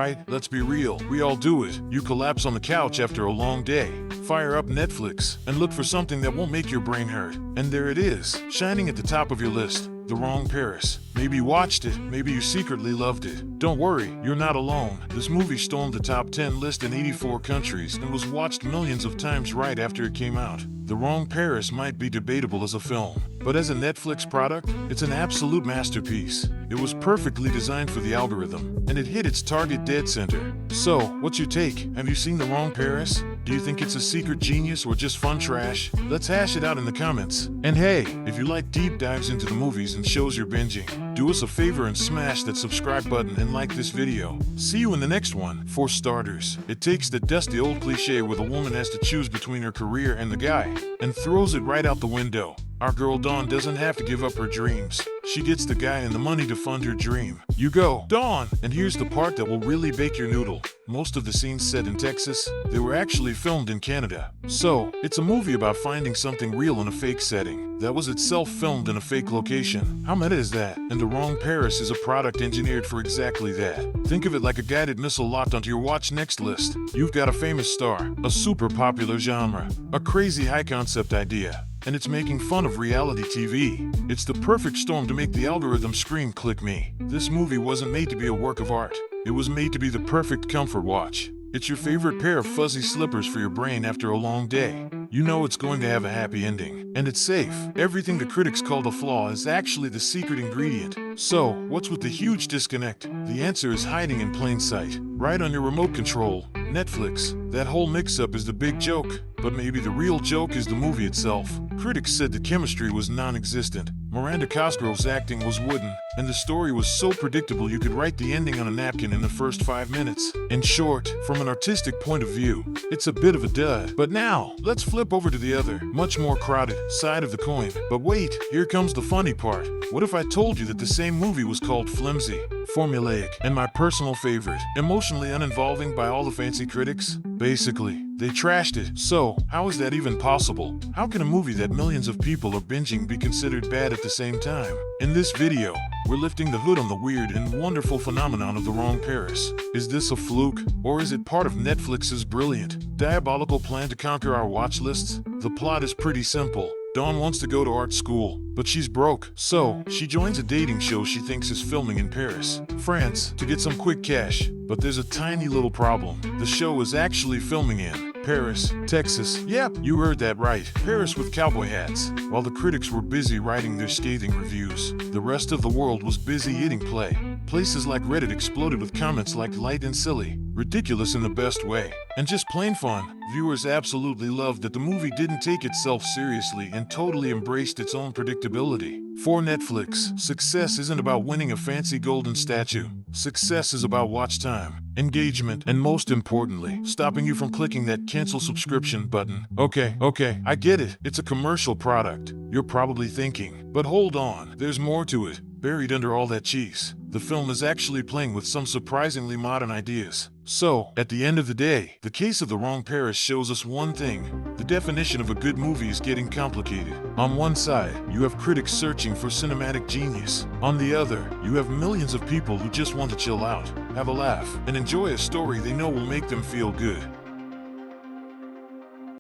right? Let's be real. We all do it. You collapse on the couch after a long day. Fire up Netflix and look for something that won't make your brain hurt. And there it is, shining at the top of your list. The Wrong Paris. Maybe you watched it, maybe you secretly loved it. Don't worry, you're not alone. This movie stormed the top 10 list in 84 countries and was watched millions of times right after it came out. The Wrong Paris might be debatable as a film, but as a Netflix product, it's an absolute masterpiece. It was perfectly designed for the algorithm, and it hit its target dead center. So, what's your take? Have you seen The Wrong Paris? Do you think it's a secret genius or just fun trash? Let's hash it out in the comments. And hey, if you like deep dives into the movies and shows you're binging, do us a favor and smash that subscribe button and like this video. See you in the next one. For starters, it takes the dusty old cliche where the woman has to choose between her career and the guy, and throws it right out the window. Our girl Dawn doesn't have to give up her dreams. She gets the guy and the money to fund her dream. You go, Dawn! And here's the part that will really bake your noodle. Most of the scenes set in Texas, they were actually filmed in Canada. So, it's a movie about finding something real in a fake setting that was itself filmed in a fake location. How meta is that? And The Wrong Paris is a product engineered for exactly that. Think of it like a guided missile locked onto your watch next list. You've got a famous star, a super popular genre, a crazy high concept idea, and it's making fun of reality TV. It's the perfect storm to make the algorithm scream, "Click me." This movie wasn't made to be a work of art. It was made to be the perfect comfort watch. It's your favorite pair of fuzzy slippers for your brain after a long day. You know it's going to have a happy ending, and it's safe. Everything the critics call a flaw is actually the secret ingredient. So, what's with the huge disconnect? The answer is hiding in plain sight, right on your remote control. Netflix. That whole mix-up is the big joke, but maybe the real joke is the movie itself. Critics said the chemistry was non-existent. Miranda Cosgrove's acting was wooden, and the story was so predictable you could write the ending on a napkin in the first 5 minutes. In short, from an artistic point of view, it's a bit of a dud. But now, let's flip over to the other, much more crowded, side of the coin. But wait, here comes the funny part. What if I told you that the same movie was called Flimsy, formulaic, and my personal favorite, emotionally uninvolving by all the fancy critics? Basically, they trashed it. So, how is that even possible? How can a movie that millions of people are binging be considered bad at the same time? In this video, we're lifting the hood on the weird and wonderful phenomenon of The Wrong Paris. Is this a fluke, or is it part of Netflix's brilliant, diabolical plan to conquer our watch lists? The plot is pretty simple. Dawn wants to go to art school, but she's broke. So, she joins a dating show she thinks is filming in Paris, France, to get some quick cash. But there's a tiny little problem. The show is actually filming in Paris, Texas. Yep, you heard that right. Paris with cowboy hats. While the critics were busy writing their scathing reviews, the rest of the world was busy eating play. Places like Reddit exploded with comments like light and silly, ridiculous in the best way, and just plain fun. Viewers absolutely loved that the movie didn't take itself seriously and totally embraced its own predictability. For Netflix, success isn't about winning a fancy golden statue. Success is about watch time, engagement, and most importantly, stopping you from clicking that cancel subscription button. Okay, I get it. It's a commercial product. You're probably thinking, but hold on, there's more to it. Buried under all that cheese, the film is actually playing with some surprisingly modern ideas. So, at the end of the day, the case of The Wrong Paris shows us one thing. The definition of a good movie is getting complicated. On one side, you have critics searching for cinematic genius. On the other, you have millions of people who just want to chill out, have a laugh, and enjoy a story they know will make them feel good.